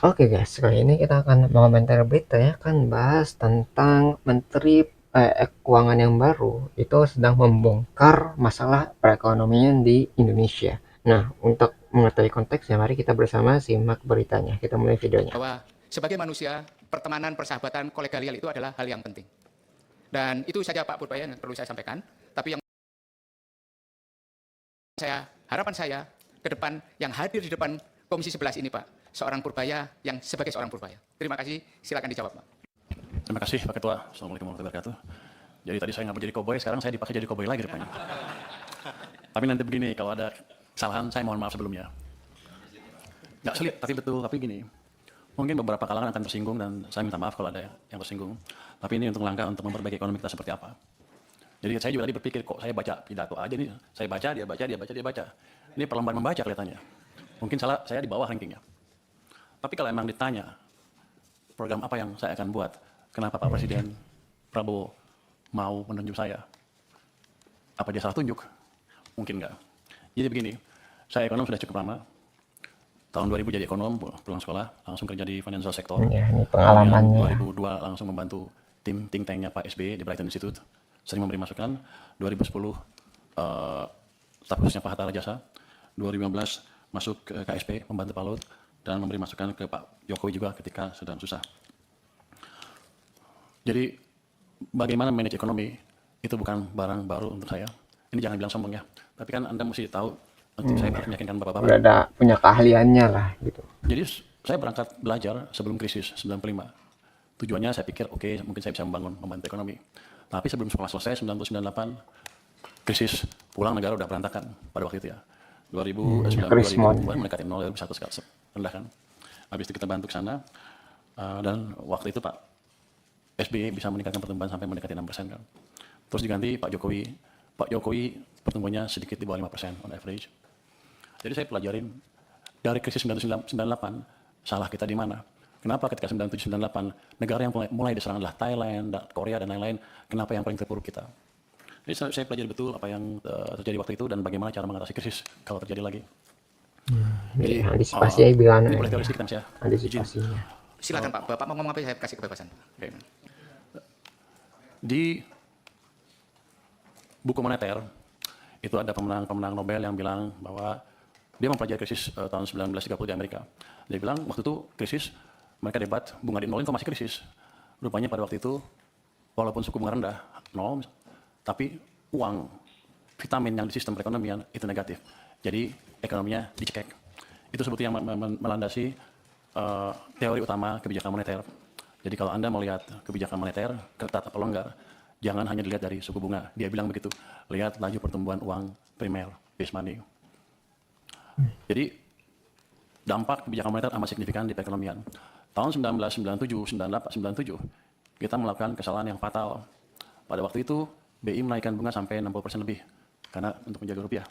Oke guys, kali ini kita akan mengomentari berita ya, kan bahas tentang Menteri Keuangan yang baru itu sedang membongkar masalah perekonomian di Indonesia. Nah, untuk mengetahui konteksnya, mari kita bersama simak beritanya. Kita mulai videonya. Bahwa sebagai manusia, pertemanan, persahabatan, kolegial itu adalah hal yang penting. Dan itu saja Pak Purbaya yang perlu saya sampaikan. Tapi yang harapan saya ke depan yang hadir di depan Komisi 11 ini Pak, seorang Purbaya yang sebagai seorang Purbaya. Terima kasih, silakan dijawab Pak. Terima kasih Pak Ketua. Assalamualaikum warahmatullahi wabarakatuh. Jadi tadi saya nggak mau jadi koboi, sekarang saya dipakai jadi koboi lagi rupanya. Tapi nanti begini, kalau ada kesalahan saya mohon maaf sebelumnya. Nggak sulit, tapi betul. Tapi gini, mungkin beberapa kalangan akan tersinggung dan saya minta maaf kalau ada yang tersinggung. Tapi ini untuk langkah untuk memperbaiki ekonomi kita seperti apa. Jadi saya juga tadi berpikir, kok saya baca pidato aja nih, saya baca, dia baca, dia baca, dia baca. Ini perlombaan membaca kelihatannya. Mungkin salah, saya di bawah rankingnya. Tapi kalau emang ditanya, program apa yang saya akan buat, kenapa Pak Presiden Prabowo mau menunjuk saya? Apa dia salah tunjuk? Mungkin enggak. Jadi begini, saya ekonom sudah cukup lama. Tahun 2000 jadi ekonom, pulang sekolah, langsung kerja di financial sector. Ya, ini Kemudian pengalamannya. 2002 langsung membantu tim think tanknya Pak SBY di Brighton Institute. Sering memberi masukan. 2010 staf khususnya Pak Hatta Rajasa. 2015 masuk ke KSP, membantu Pak Luhut, dan memberi masukan ke Pak Jokowi juga ketika sedang susah. Jadi bagaimana manage ekonomi itu bukan barang baru untuk saya. Ini jangan bilang sombong ya. Tapi kan Anda mesti tahu, nanti saya harus meyakinkan Bapak-Bapak. Udah ada punya keahliannya lah gitu. Jadi saya berangkat belajar sebelum krisis 95. Tujuannya saya pikir oke, mungkin saya bisa membantu ekonomi. Tapi sebelum sekolah selesai 1998 krisis, pulang negara udah berantakan pada waktu itu ya. 2009 Krismon. 2000 mendekati 0, 2001 sekali rendah kan. Habis itu kita bantu ke sana dan waktu itu Pak SBY bisa meningkatkan pertumbuhan sampai mendekati 6% kan. Terus diganti Pak Jokowi. Pak Jokowi pertumbuhannya sedikit di bawah 5% on average. Jadi saya pelajarin dari krisis 1998 salah kita di mana. Kenapa ketika 97-98 negara yang mulai diserang adalah Thailand, Korea dan lain-lain, kenapa yang paling terpuruk kita? Jadi saya pelajari betul apa yang terjadi waktu itu dan bagaimana cara mengatasi krisis kalau terjadi lagi. Jadi antisipasi ya bilang ini boleh teori sedikit ya. antisipasinya. Silakan Pak, Bapak mau ngomong apa saya kasih kebebasan. Okay. Di buku moneter itu ada pemenang Nobel yang bilang bahwa dia mempelajari krisis tahun 1930 di Amerika. Dia bilang waktu itu krisis, mereka debat bunga di nol kok masih krisis. Rupanya pada waktu itu walaupun suku bunga rendah nol, tapi uang vitamin yang di sistem perekonomian itu negatif. Jadi ekonominya dicekek. Itu sebetulnya yang melandasi teori utama kebijakan moneter. Jadi kalau Anda melihat kebijakan moneter, ketat atau longgar, jangan hanya dilihat dari suku bunga. Dia bilang begitu, lihat laju pertumbuhan uang primer, base money. Jadi dampak kebijakan moneter amat signifikan di perekonomian. Tahun 1997, 98, 97, kita melakukan kesalahan yang fatal. Pada waktu itu, BI menaikkan bunga sampai 60% lebih, karena untuk menjaga rupiah.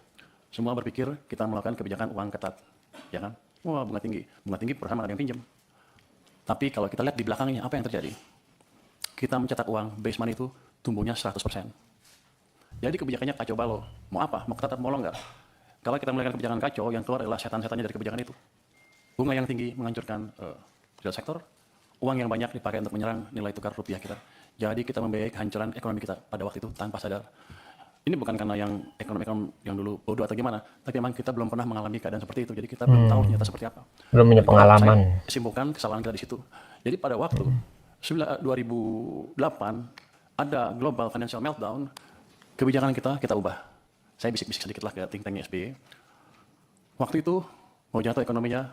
Semua berpikir kita melakukan kebijakan uang ketat, ya kan? Wah, bunga tinggi perusahaan mana ada yang pinjam. Tapi kalau kita lihat di belakangnya, apa yang terjadi? Kita mencetak uang, base money itu tumbuhnya 100%. Jadi kebijakannya kacau balau. Mau apa? Mau ketat, mau longgar? Kalau kita melakukan kebijakan kacau, yang keluar adalah setan-setannya dari kebijakan itu. Bunga yang tinggi menghancurkan real sektor, uang yang banyak dipakai untuk menyerang nilai tukar rupiah kita. Jadi kita membiayai kehancuran ekonomi kita pada waktu itu tanpa sadar. Ini bukan karena yang ekonom-ekonom yang dulu bodoh atau gimana, tapi memang kita belum pernah mengalami keadaan seperti itu, jadi kita belum tahu ternyata seperti apa. Belum punya pengalaman. Saya simpulkan kesalahan kita di situ. Jadi pada waktu 2008 ada global financial meltdown, kebijakan kita ubah. Saya bisik-bisik sedikit lah ke think tanknya SBY. Waktu itu mau jatuh ekonominya,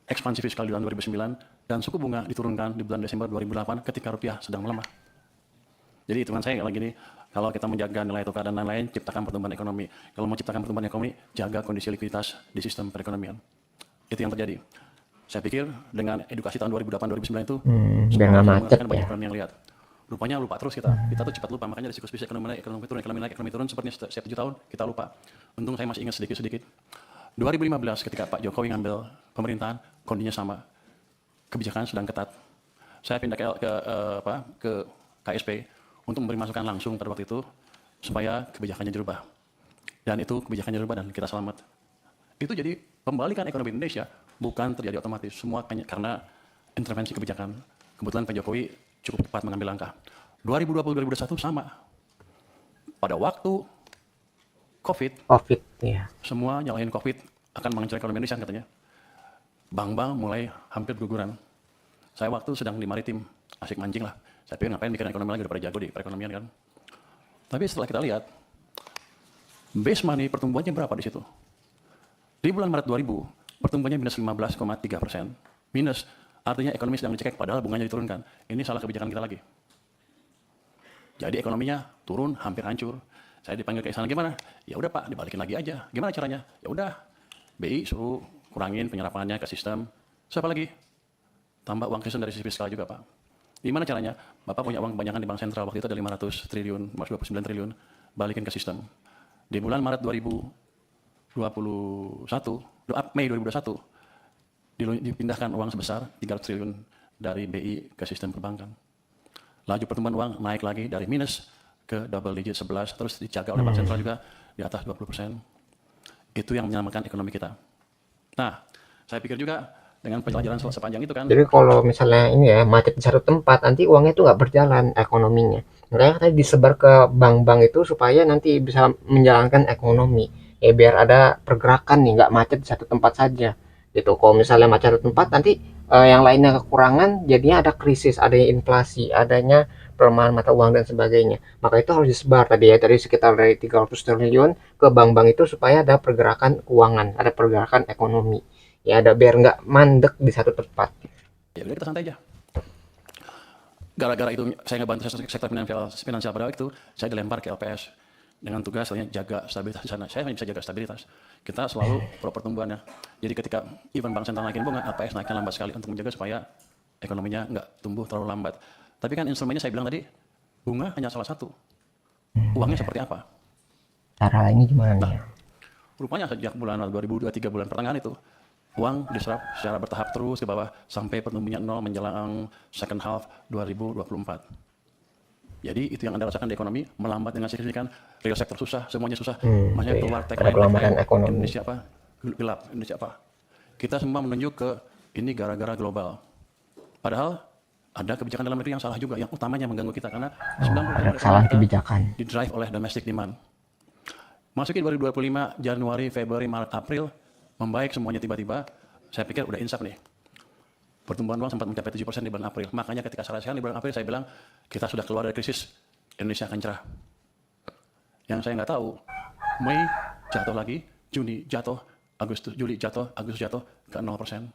ekspansi fiskal di tahun 2009, dan suku bunga diturunkan di bulan Desember 2008 ketika rupiah sedang melemah. Jadi hitungan saya lagi nih, kalau kita menjaga nilai tukar dan lain-lain, ciptakan pertumbuhan ekonomi. Kalau mau ciptakan pertumbuhan ekonomi, jaga kondisi likuiditas di sistem perekonomian. Itu yang terjadi. Saya pikir dengan edukasi tahun 2008-2009 itu, biar nggak macet banyak ya. orang yang lihat. Rupanya lupa terus kita tuh cepat lupa, makanya dari siklus bisnis ekonomi naik, ekonomi turun, sepertinya setiap 7 tahun kita lupa. Untung saya masih ingat sedikit-sedikit. 2015 ketika Pak Jokowi ngambil pemerintahan, kondisinya sama. Kebijakan sedang ketat. Saya pindah ke KSP untuk memberi masukan langsung pada waktu itu supaya kebijakannya dirubah. Dan itu kebijakannya dirubah dan kita selamat. Itu jadi pembalikan ekonomi Indonesia bukan terjadi otomatis. Semua karena intervensi kebijakan. Kebetulan Pak Jokowi cukup tepat mengambil langkah. 2020-2021 sama. Pada waktu COVID, COVID ya. semua nyalahin COVID akan menghancurkan ekonomi Indonesia katanya. Bank-bank mulai hampir guguran. Saya waktu sedang di maritim, asik mancing lah. Saya pikir ngapain mikirin ekonomi lagi, udah pada jago di perekonomian kan. Tapi setelah kita lihat, base money pertumbuhannya berapa di situ? Di bulan Maret 2000, pertumbuhannya minus 15,3%. Minus, artinya ekonomi sedang dicekek padahal bunganya diturunkan. Ini salah kebijakan kita lagi. Jadi ekonominya turun, hampir hancur. Saya dipanggil ke istana, gimana? Ya udah Pak, dibalikin lagi aja. Gimana caranya? Ya udah, BI suruh kurangin penyerapannya ke sistem. Siapa lagi? Tambah uang sistem dari sisi fiskal juga Pak. Gimana caranya? Bapak punya uang kebanyakan di Bank Sentral, waktu itu ada 500 triliun, 29 triliun, balikin ke sistem. Di bulan Maret 2021, Mei 2021, dipindahkan uang sebesar 300 triliun dari BI ke sistem perbankan. Laju pertumbuhan uang naik lagi dari minus ke double digit 11, terus dijaga oleh Bank Sentral juga di atas 20%. Itu yang menyelamatkan ekonomi kita. Nah, saya pikir juga dengan penjelajahan sepanjang itu kan. Jadi kalau misalnya ini ya macet di satu tempat, nanti uangnya itu nggak berjalan ekonominya. Makanya tadi disebar ke bank-bank itu supaya nanti bisa menjalankan ekonomi. Ya biar ada pergerakan nih, nggak macet di satu tempat saja. Gitu. Kalau misalnya macet di satu tempat, nanti yang lainnya kekurangan, jadinya ada krisis, adanya inflasi, adanya pelemahan mata uang dan sebagainya. Maka itu harus disebar tadi ya, dari sekitar dari 300 triliun ke bank-bank itu supaya ada pergerakan keuangan, ada pergerakan ekonomi. Ya ada biar nggak mandek di satu tempat. Ya udah kita santai aja. Gara-gara itu saya ngebantu sektor finansial pada waktu itu, saya dilempar ke LPS dengan tugas jaga stabilitas di sana. Saya hanya bisa jaga stabilitas. Kita selalu pro pertumbuhannya. Jadi ketika even bank sentral naikin bunga, LPS naiknya lambat sekali untuk menjaga supaya ekonominya nggak tumbuh terlalu lambat. Tapi kan instrumennya saya bilang tadi, bunga hanya salah satu. Uangnya seperti apa? Cara ini gimana nih? Rupanya sejak bulan 2023 bulan pertengahan itu, uang diserap secara bertahap terus ke bawah sampai pertumbuhannya nol menjelang second half 2024. Jadi itu yang Anda rasakan di ekonomi melambat dengan signifikan, real sector susah, semuanya susah. Makanya Iya. keluar Ada tagline pelambatan ekonomi. Indonesia apa? Gelap, Indonesia apa? Kita semua menunjuk ke ini gara-gara global. Padahal ada kebijakan dalam negeri yang salah juga, yang utamanya mengganggu kita karena 90% Ada kesalahan kita kebijakan. didrive oleh domestic demand. Masukin 2025 Januari, Februari, Maret, April membaik semuanya tiba-tiba. Saya pikir udah insaf nih. Pertumbuhan uang sempat mencapai 7% di bulan April. Makanya ketika saya rasakan di bulan April saya bilang kita sudah keluar dari krisis, Indonesia akan cerah. Yang saya nggak tahu, Mei jatuh lagi, Juni jatuh, Agustus, Juli jatuh, Agustus jatuh ke 0%.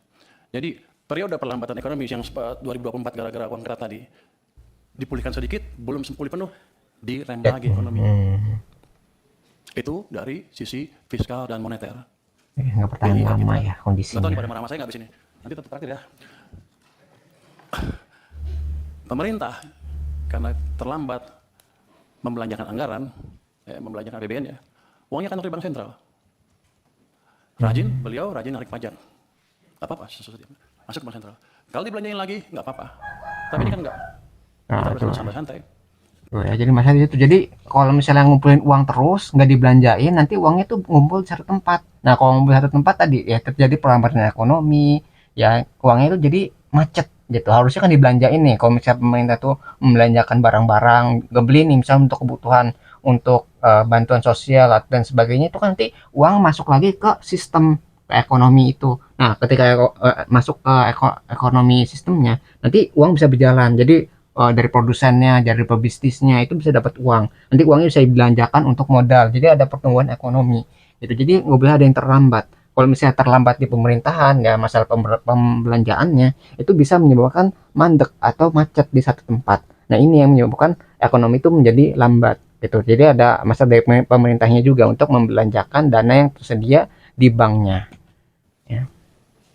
Jadi periode perlambatan ekonomi yang 2024 gara-gara uang kerat tadi dipulihkan sedikit, belum pulih penuh, direm lagi ekonomi. Itu dari sisi fiskal dan moneter. Nggak bertahan Jadi, lama kita- ya kondisinya. Nggak tahu nih pada marah-marah saya nggak di sini. Nanti tetap terakhir ya. Pemerintah karena terlambat membelanjakan anggaran, membelanjakan APBN ya, uangnya kan dari bank sentral. Beliau rajin narik pajak. Gak apa-apa, masuk ke bank sentral. Kalau dibelanjain lagi, nggak apa-apa. Tapi ini kan nggak. Kita harus santai-santai. Oh ya, jadi masalah itu. Jadi kalau misalnya ngumpulin uang terus nggak dibelanjain, nanti uangnya tuh ngumpul di satu tempat. Nah kalau ngumpul di satu tempat tadi ya terjadi perlambatan ekonomi, ya uangnya itu jadi macet gitu. Harusnya kan dibelanjain nih. Kalau misalnya pemerintah tuh membelanjakan barang-barang, beli nih misalnya untuk kebutuhan, untuk bantuan sosial dan sebagainya, itu kan nanti uang masuk lagi ke sistem ekonomi itu. Nah ketika masuk ke ekonomi sistemnya, nanti uang bisa berjalan. Jadi dari produsennya, dari pebisnisnya itu bisa dapat uang. Nanti uangnya bisa dibelanjakan untuk modal. Jadi ada pertumbuhan ekonomi. Gitu. Jadi nggak boleh ada yang terlambat. Kalau misalnya terlambat di pemerintahan, ya masalah pembelanjaannya itu bisa menyebabkan mandek atau macet di satu tempat. Nah ini yang menyebabkan ekonomi itu menjadi lambat. Gitu. Jadi ada masalah dari pemerintahnya juga untuk membelanjakan dana yang tersedia di banknya. Ya.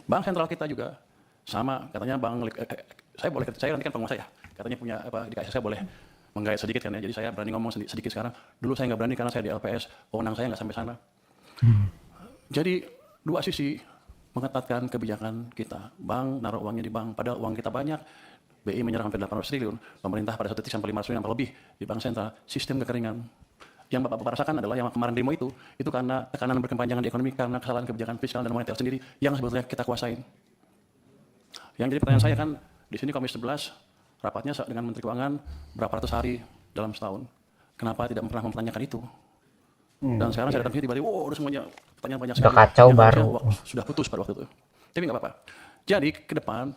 Bank sentral kita juga sama, katanya saya nanti kan penguasa ya, katanya punya di KSR saya boleh menggait sedikit kan ya, jadi saya berani ngomong sedikit sekarang. Dulu saya nggak berani karena saya di LPS, wewenang saya nggak sampai sana. Jadi dua sisi mengetatkan kebijakan kita. Bank naruh uangnya di bank, padahal uang kita banyak. BI menyerah hampir 800 triliun, pemerintah pada satu titik sampai 500 triliun atau lebih di bank sentral. Sistem kekeringan. yang Bapak rasakan adalah yang kemarin demo itu karena tekanan berkepanjangan di ekonomi, karena kesalahan kebijakan fiskal dan moneter sendiri yang sebetulnya kita kuasain. Yang jadi pertanyaan saya kan, di sini Komisi 11 rapatnya dengan Menteri Keuangan berapa ratus hari dalam setahun. Kenapa tidak pernah mempertanyakan itu? Dan sekarang saya datang sini tiba-tiba, wow, udah semuanya pertanyaan banyak Udah sekali. kacau Yang baru. harusnya, sudah putus pada waktu itu. Tapi nggak apa-apa. Jadi ke depan,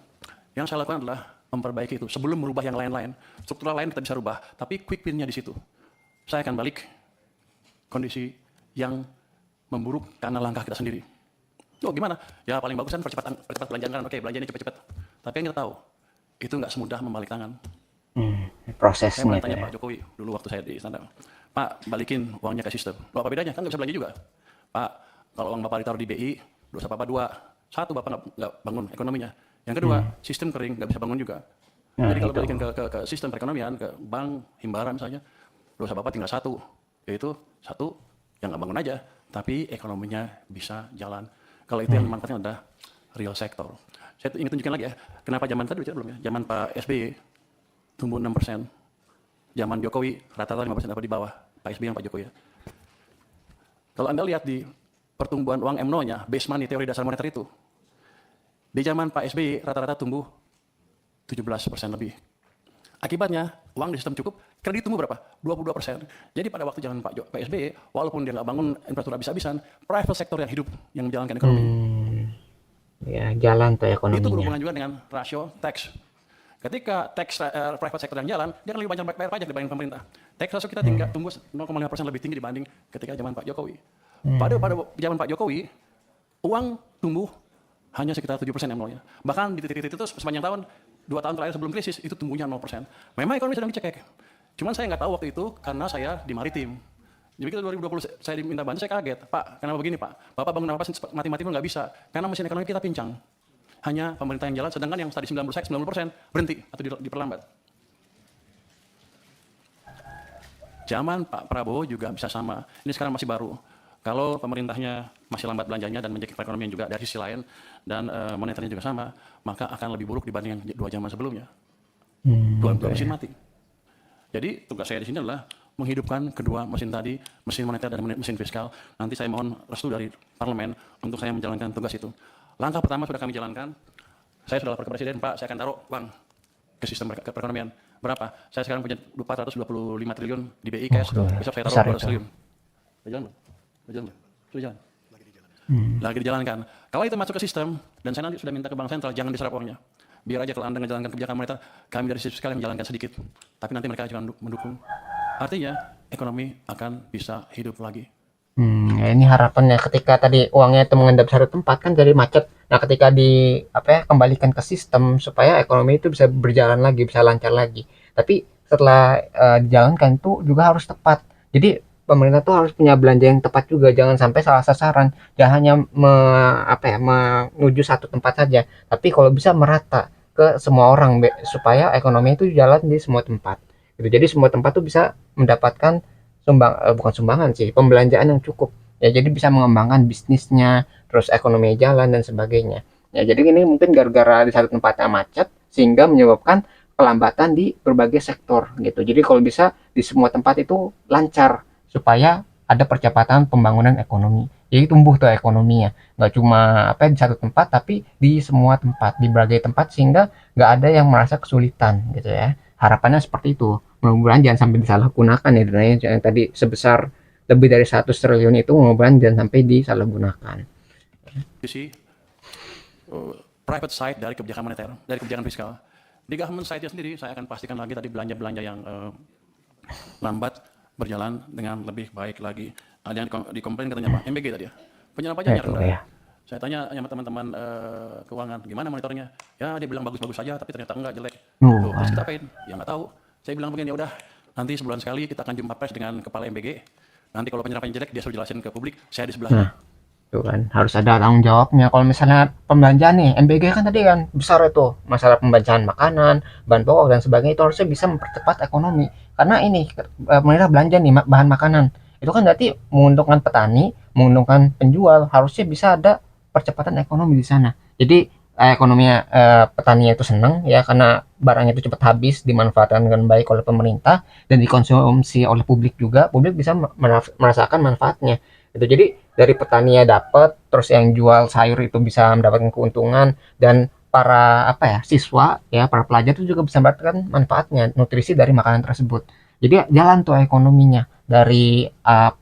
yang saya lakukan adalah memperbaiki itu. Sebelum merubah yang lain-lain, struktural lain kita bisa rubah, tapi quick win-nya di situ. Saya akan balik kondisi yang memburuk karena langkah kita sendiri. Oh gimana? Ya paling bagus kan percepat belanjaan kan, oke belanjanya cepat-cepat. Tapi yang kita tahu, itu nggak semudah membalik tangan. Saya Prosesnya pernah itu tanya ya. Pak Jokowi dulu waktu saya di istana, Pak balikin uangnya ke sistem. Loh apa bedanya? Kan nggak bisa belanja juga. Pak, kalau uang Bapak ditaruh di BI, dosa Bapak dua. Satu, Bapak nggak bangun ekonominya. Yang kedua, sistem kering, nggak bisa bangun juga. Nah, Jadi kalau itu. balikin ke sistem perekonomian, ke bank, himbara misalnya, dosa Bapak tinggal satu, yaitu satu yang nggak bangun aja, tapi ekonominya bisa jalan. Kalau itu yang manfaatnya adalah real sector. Saya ingin tunjukkan lagi ya, kenapa zaman tadi bicara belum ya, zaman Pak SBY tumbuh 6%, zaman Jokowi rata-rata 5% atau di bawah, Pak SBY dan Pak Jokowi ya. Kalau Anda lihat di pertumbuhan uang M0-nya, base money, teori dasar moneter itu, di zaman Pak SBY rata-rata tumbuh 17% lebih. Akibatnya, uang di sistem cukup, kredit tumbuh berapa? 22%. Jadi pada waktu zaman Pak SBY, walaupun dia nggak bangun infrastruktur habis-habisan, private sector yang hidup, yang menjalankan ekonomi. Ya, jalan tuh Itu ekonominya. berhubungan juga dengan rasio tax. Ketika tax private sector yang jalan, dia akan lebih banyak bayar pajak dibanding pemerintah. Tax ratio kita tumbuh 0,5% lebih tinggi dibanding ketika zaman Pak Jokowi. Pada zaman Pak Jokowi, uang tumbuh hanya sekitar 7% M0-nya. Bahkan di titik-titik itu sepanjang tahun, 2 tahun terakhir sebelum krisis, itu tumbuhnya 0%. Memang ekonomi sedang dicekek. Cuman saya nggak tahu waktu itu karena saya di maritim. Jadi kita 2020 saya diminta bantu, saya kaget. Pak, kenapa begini Pak? Bapak bangun apa mati-mati pun nggak bisa. Karena mesin ekonomi kita pincang. Hanya pemerintah yang jalan, sedangkan yang tadi 90% berhenti atau diperlambat. Zaman Pak Prabowo juga bisa sama. Ini sekarang masih baru. Kalau pemerintahnya masih lambat belanjanya dan menjaga perekonomian juga dari sisi lain, dan moneternya juga sama, maka akan lebih buruk dibanding yang 2 zaman sebelumnya. Dua mesin mati. Jadi tugas saya di sini adalah menghidupkan kedua mesin tadi, mesin moneter dan mesin fiskal. Nanti saya mohon restu dari parlemen untuk saya menjalankan tugas itu. Langkah pertama sudah kami jalankan. Saya sudah lapor ke Presiden, Pak, saya akan taruh uang ke sistem perekonomian. Berapa? Saya sekarang punya 425 triliun di BI cash, besok saya taruh 200 triliun. Sudah jalan belum? Sudah jalan belum? Sudah jalan? Lagi dijalankan. Kalau itu masuk ke sistem, dan saya nanti sudah minta ke Bank Sentral, jangan diserap uangnya. Biar aja kalau Anda menjalankan kebijakan moneter, kami dari sisi fiskal yang menjalankan sedikit. Tapi nanti mereka akan mendukung. Artinya, ekonomi akan bisa hidup lagi. Ya ini harapannya ketika tadi uangnya itu mengendap satu tempat kan jadi macet. Nah, ketika kembalikan ke sistem supaya ekonomi itu bisa berjalan lagi, bisa lancar lagi. Tapi setelah dijalankan itu juga harus tepat. Jadi pemerintah tuh harus punya belanja yang tepat juga, jangan sampai salah sasaran. Jangan hanya menuju satu tempat saja, tapi kalau bisa merata ke semua orang supaya ekonomi itu jalan di semua tempat. Gitu. Jadi semua tempat tuh bisa mendapatkan bukan sumbangan sih, pembelanjaan yang cukup. Ya jadi bisa mengembangkan bisnisnya, terus ekonomi jalan dan sebagainya. Ya jadi ini mungkin gara-gara di satu tempatnya macet sehingga menyebabkan pelambatan di berbagai sektor gitu. Jadi kalau bisa di semua tempat itu lancar supaya ada percepatan pembangunan ekonomi. Jadi tumbuh tuh ekonominya. Nggak cuma di satu tempat tapi di semua tempat, di berbagai tempat sehingga nggak ada yang merasa kesulitan gitu ya. Harapannya seperti itu. Mudah-mudahan jangan sampai disalahgunakan ya dananya yang tadi sebesar lebih dari 100 triliun itu mudah-mudahan jangan sampai disalahgunakan. Sisi private side dari kebijakan moneter, dari kebijakan fiskal. Di government side-nya sendiri, saya akan pastikan lagi tadi belanja-belanja yang lambat berjalan dengan lebih baik lagi. Ada yang dikomplain katanya Pak, MBG tadi ya, penyelam pajaknya rendah. Ya. Saya tanya sama teman-teman keuangan, gimana monitornya? Ya dia bilang bagus-bagus saja, tapi ternyata enggak, jelek. Loh, terus kita apain? Ya nggak tahu. Saya bilang begini, ya udah, nanti sebulan sekali kita akan jumpa pers dengan kepala MBG. Nanti kalau penyerapannya jelek, dia suruh jelasin ke publik, saya di sebelahnya. Tuh kan harus ada tanggung jawabnya. Kalau misalnya pembelanjaan nih, MBG kan tadi kan besar itu masalah pembelanjaan makanan, bahan pokok dan sebagainya itu harusnya bisa mempercepat ekonomi. Karena ini pemerintah belanja nih bahan makanan, itu kan berarti menguntungkan petani, menguntungkan penjual, harusnya bisa ada percepatan ekonomi di sana. Jadi ekonominya petaninya itu senang ya karena barang itu cepat habis dimanfaatkan dengan baik oleh pemerintah dan dikonsumsi oleh publik juga, publik bisa merasakan manfaatnya itu. Jadi dari petaninya dapat, terus yang jual sayur itu bisa mendapatkan keuntungan, dan para apa ya siswa ya para pelajar itu juga bisa mendapatkan manfaatnya nutrisi dari makanan tersebut. Jadi jalan tuh ekonominya dari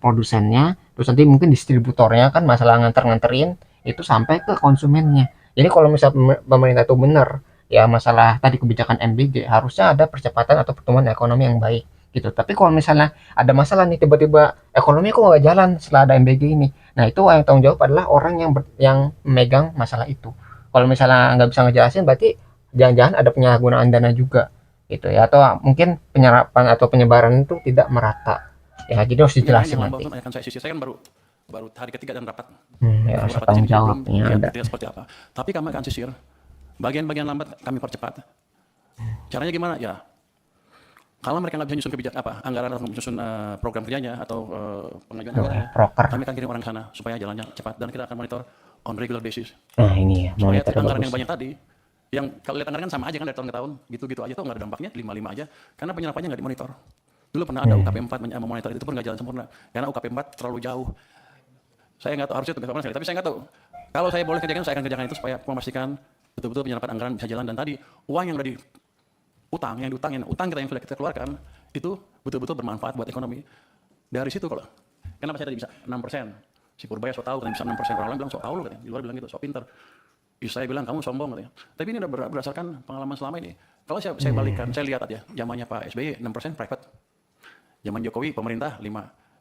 produsennya, terus nanti mungkin distributornya kan masalah nganter-nganterin itu sampai ke konsumennya. Jadi kalau misalnya pemerintah itu benar ya masalah tadi kebijakan MBG, harusnya ada percepatan atau pertumbuhan ekonomi yang baik gitu. Tapi kalau misalnya ada masalah nih tiba-tiba ekonomi kok nggak jalan setelah ada MBG ini, nah itu yang tanggung jawab adalah orang yang memegang masalah itu. Kalau misalnya nggak bisa ngejelasin, berarti jangan-jangan ada penyalahgunaan dana juga gitu ya, atau mungkin penyerapan atau penyebaran itu tidak merata ya, jadi harus Ini dijelasin yang nanti. Bang akan saya sisir. Saya kan baru baru hari ketiga dan rapat. Ya Baru harus rapat di tanggung sini, jadi belum jawabnya lihat ada. detail seperti apa. Tapi kami akan sisir. Bagian-bagian lambat kami percepat. Caranya gimana? Ya, kalau mereka nggak bisa nyusun anggaran atau menyusun program kerjanya atau pengajuan anggarannya, Proker. kami akan kirim orang ke sana supaya jalannya cepat dan kita akan monitor on regular basis. Nah ini ya Supaya monitor anggaran bagus. yang banyak tadi, yang kalau lihat anggaran kan sama aja kan dari tahun ke tahun, gitu-gitu aja tuh nggak ada dampaknya, 5-5 aja, karena penyerapannya nggak dimonitor. Dulu pernah ada UKP 4 memonitor itu pun nggak jalan sempurna, karena UKP 4 terlalu jauh. Saya nggak tahu, harusnya tugas orang sekali, tapi saya nggak tahu. Kalau saya boleh kerjakan, saya akan kerjakan itu supaya memastikan betul-betul penyerapan anggaran bisa jalan, dan tadi uang yang dari utang kita yang sudah kita keluarkan, itu betul-betul bermanfaat buat ekonomi. Dari situ kalau, kenapa saya tadi bisa 6%? Si Purbaya so tahu, katanya bisa 6%, orang lain bilang so tahu loh, katanya. Di luar bilang gitu, so pinter. Saya bilang kamu sombong katanya. Tapi ini udah berdasarkan pengalaman selama ini. Kalau saya balikan, saya lihat aja, zamannya Pak SBY 6% private, zaman Jokowi pemerintah 5.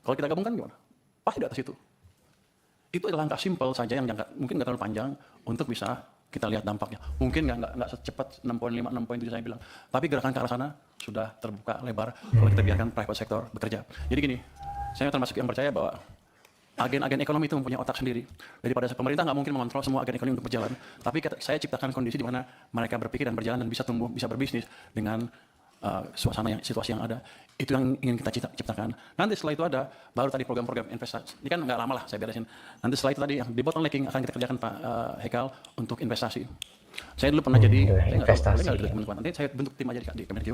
Kalau kita gabungkan gimana? Pasti di atas itu. Itu adalah langkah simpel saja yang mungkin nggak terlalu panjang untuk bisa kita lihat dampaknya. Mungkin nggak secepat 6,5, 6,7 saya bilang. Tapi gerakan ke arah sana sudah terbuka lebar kalau kita biarkan private sector bekerja. Jadi gini, saya termasuk yang percaya bahwa agen-agen ekonomi itu mempunyai otak sendiri. Daripada pemerintah nggak mungkin mengontrol semua agen ekonomi untuk berjalan. Tapi saya ciptakan kondisi di mana mereka berpikir dan berjalan dan bisa tumbuh, bisa berbisnis dengan situasi yang ada. Itu yang ingin kita ciptakan. Nanti setelah itu ada baru tadi program-program investasi. Ini kan nggak lama lah saya beresin. Nanti setelah itu tadi yang di bottlenecking akan kita kerjakan Pak Hekal untuk investasi. Saya dulu pernah jadi investasi. nanti saya bentuk tim aja di Kemenq.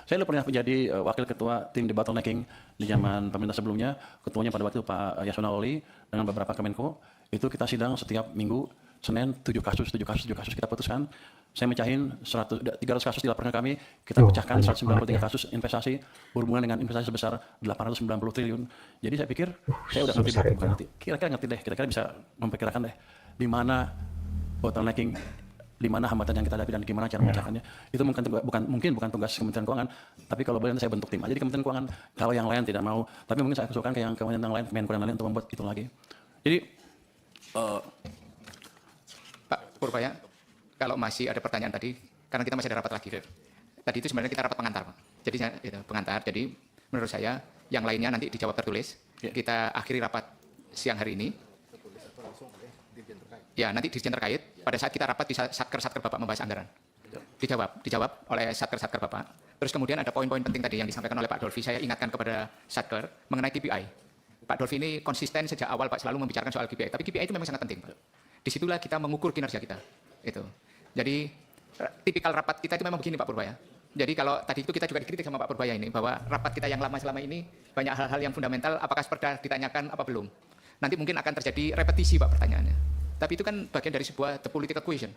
Saya dulu pernah menjadi wakil ketua tim di bottlenecking di zaman pemerintah sebelumnya. Ketuanya pada waktu Pak Yasona Lawli dengan beberapa Kemenko. Itu kita sidang setiap minggu, Senin 7 kasus kita putuskan. Saya mecahin 300 kasus dilaporkan kami, kita pecahkan 193 kasus investasi berhubungan dengan investasi sebesar 890 triliun. Jadi saya pikir saya udah ngerti, kira-kira ngerti deh, kira-kira bisa memperkirakan deh di mana bottlenecking, di mana hambatan yang kita hadapi dan gimana cara memecahkannya. Itu mungkin bukan tugas Kementerian Keuangan, tapi kalau boleh saya bentuk tim aja di Kementerian Keuangan. Kalau yang lain tidak mau, tapi mungkin saya usulkan ke yang kementerian yang lain, Kemenko yang lain untuk membuat itu lagi. Jadi Pak Purbaya, kalau masih ada pertanyaan tadi, karena kita masih ada rapat lagi. Tadi itu sebenarnya kita rapat pengantar, Pak. Jadi itu pengantar. Jadi menurut saya yang lainnya nanti dijawab tertulis. Kita akhiri rapat siang hari ini. Ya, nanti dirjen terkait pada saat kita rapat di satker Bapak membahas anggaran. Dijawab oleh satker Bapak. Terus kemudian ada poin-poin penting tadi yang disampaikan oleh Pak Dolfi. Saya ingatkan kepada satker mengenai KPI. Pak Dolfi ini konsisten sejak awal Pak selalu membicarakan soal KPI. Tapi KPI itu memang sangat penting, Pak. Disitulah kita mengukur kinerja kita. Itu. Jadi tipikal rapat kita itu memang begini Pak Purbaya. Jadi kalau tadi itu kita juga dikritik sama Pak Purbaya ini bahwa rapat kita yang lama selama ini banyak hal-hal yang fundamental, apakah seperti ditanyakan apa belum. Nanti mungkin akan terjadi repetisi Pak pertanyaannya. Tapi itu kan bagian dari sebuah the political question.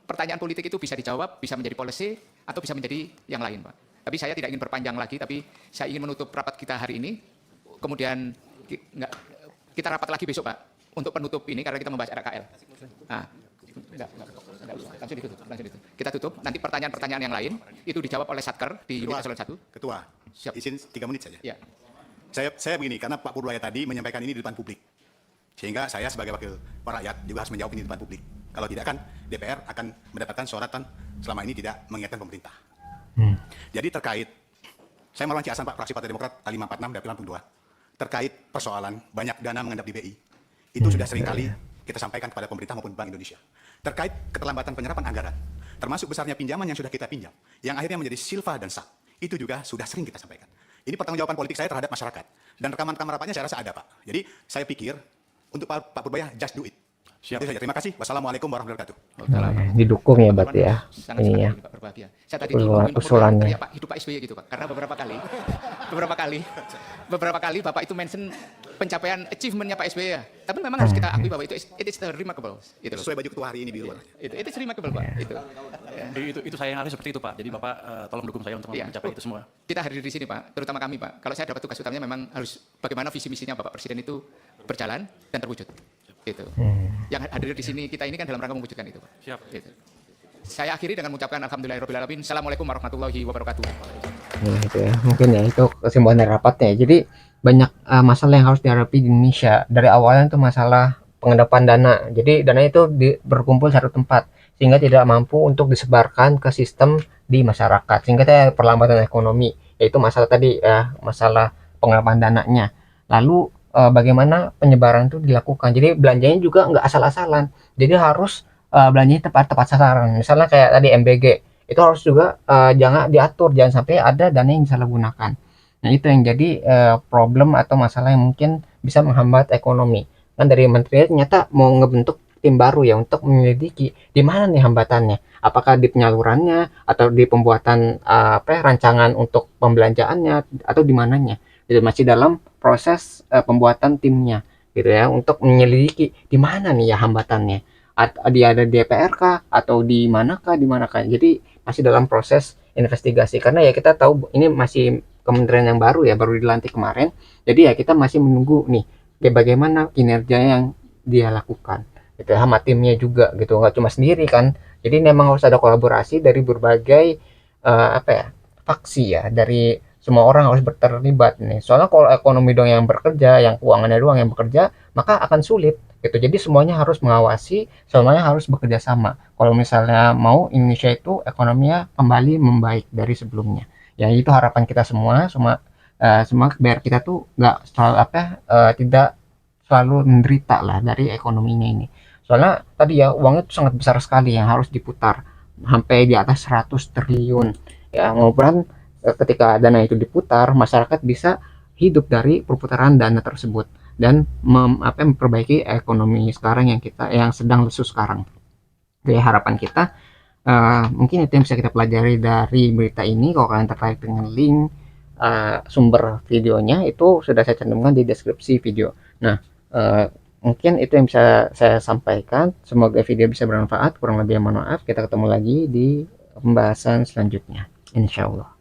Pertanyaan politik itu bisa dijawab, bisa menjadi policy atau bisa menjadi yang lain Pak. Tapi saya tidak ingin berpanjang lagi, tapi saya ingin menutup rapat kita hari ini. Kemudian kita rapat lagi besok Pak untuk penutup ini karena kita membahas RKL. Nah, langsung ditutup. Kita tutup. Nanti pertanyaan-pertanyaan yang lain itu dijawab oleh Satker di unit eselon 1. Ketua, Siap. izin 3 menit saja. Ya. Saya begini, karena Pak Purbaya tadi menyampaikan ini di depan publik. Sehingga saya sebagai wakil rakyat juga harus menjawab ini di depan publik. Kalau tidak kan DPR akan mendapatkan sorotan selama ini tidak mengingatkan pemerintah. Jadi terkait, saya Marwan Ciasan Pak, fraksi Partai Demokrat, A546, Dapil Lampung 2. Terkait persoalan banyak dana mengendap di BI. Itu sudah seringkali kita sampaikan kepada pemerintah maupun Bank Indonesia. Terkait keterlambatan penyerapan anggaran, termasuk besarnya pinjaman yang sudah kita pinjam, yang akhirnya menjadi silva dan SAP, itu juga sudah sering kita sampaikan. Ini pertanggungjawaban politik saya terhadap masyarakat. Dan rekaman-rekaman rapatnya saya rasa ada Pak. Jadi saya pikir, untuk Pak Purbaya, just do it. Siap. Itu saja. Terima kasih. Wassalamualaikum warahmatullahi wabarakatuh. Didukung ya berarti ya Sangat ini ya ini Pak, berbahagia. Saya tadi itu ngomongin Pak Purwaya, usulannya. teriak, Pak, hidup Pak SBY gitu Pak. Karena beberapa kali Bapak itu mention pencapaian achievement-nya Pak SBY ya. Tapi memang harus kita akui bahwa it is remarkable gitu loh. Sesuai baju ketua hari ini biru warnanya. It is remarkable Pak. Itu. Ya. Itu saya yang harus seperti itu Pak. Jadi Bapak tolong dukung saya untuk Iya. mencapai itu semua. Kita hadir di sini Pak, terutama kami Pak. Kalau saya dapat tugas utamanya memang harus bagaimana visi misinya Bapak Presiden itu berjalan dan terwujud. Itu. Yang hadir di sini kita ini kan dalam rangka mewujudkan itu Pak. Siap. Gitu. Saya akhiri dengan mengucapkan alhamdulillahirobbilalamin. Assalamualaikum warahmatullahi wabarakatuh. Ya, itu ya. Mungkin ya itu kesimpulan dari rapatnya. Jadi banyak masalah yang harus dihadapi di Indonesia. Dari awalnya itu masalah pengendapan dana. Jadi dana itu berkumpul satu tempat sehingga tidak mampu untuk disebarkan ke sistem di masyarakat. Sehingga ada perlambatan ekonomi. Yaitu masalah tadi ya, masalah pengendapan dananya. Lalu bagaimana penyebaran itu dilakukan. Jadi belanjanya juga nggak asal-asalan. Jadi harus belanjanya tepat sasaran. Misalnya kayak tadi MBG itu harus juga jangan diatur, jangan sampai ada dana yang disalahgunakan. Nah itu yang jadi problem atau masalah yang mungkin bisa menghambat ekonomi. Kan dari menteri ternyata mau ngebentuk tim baru ya untuk menyelidiki di mana nih hambatannya. Apakah di penyalurannya atau di pembuatan rancangan untuk pembelanjaannya atau di mananya. Itu masih dalam proses pembuatan timnya gitu ya untuk menyelidiki di mana nih ya hambatannya. Dia ada di DPR kah atau di manakah jadi masih dalam proses investigasi karena ya kita tahu ini masih kementerian yang baru ya baru dilantik kemarin jadi ya kita masih menunggu nih bagaimana kinerja yang dia lakukan gitu ya sama timnya juga gitu nggak cuma sendiri kan jadi memang harus ada kolaborasi dari berbagai faksi ya dari semua orang harus terlibat nih soalnya kalau ekonomi doang yang bekerja yang keuangannya doang yang bekerja maka akan sulit gitu jadi semuanya harus mengawasi semuanya harus bekerja sama kalau misalnya mau Indonesia itu ekonominya kembali membaik dari sebelumnya ya itu harapan kita semua biar kita tuh nggak selalu tidak selalu menderita lah dari ekonominya ini soalnya tadi ya uangnya itu sangat besar sekali yang harus diputar sampai di atas 100 triliun ya mudah-mudahan ketika dana itu diputar masyarakat bisa hidup dari perputaran dana tersebut dan memperbaiki ekonomi sekarang yang sedang lesu sekarang. Jadi harapan kita mungkin itu yang bisa kita pelajari dari berita ini. Kalau kalian tertarik dengan link sumber videonya itu sudah saya cantumkan di deskripsi video. Nah mungkin itu yang bisa saya sampaikan. Semoga video bisa bermanfaat. Kurang lebih mohon maaf. Kita ketemu lagi di pembahasan selanjutnya. Insya Allah.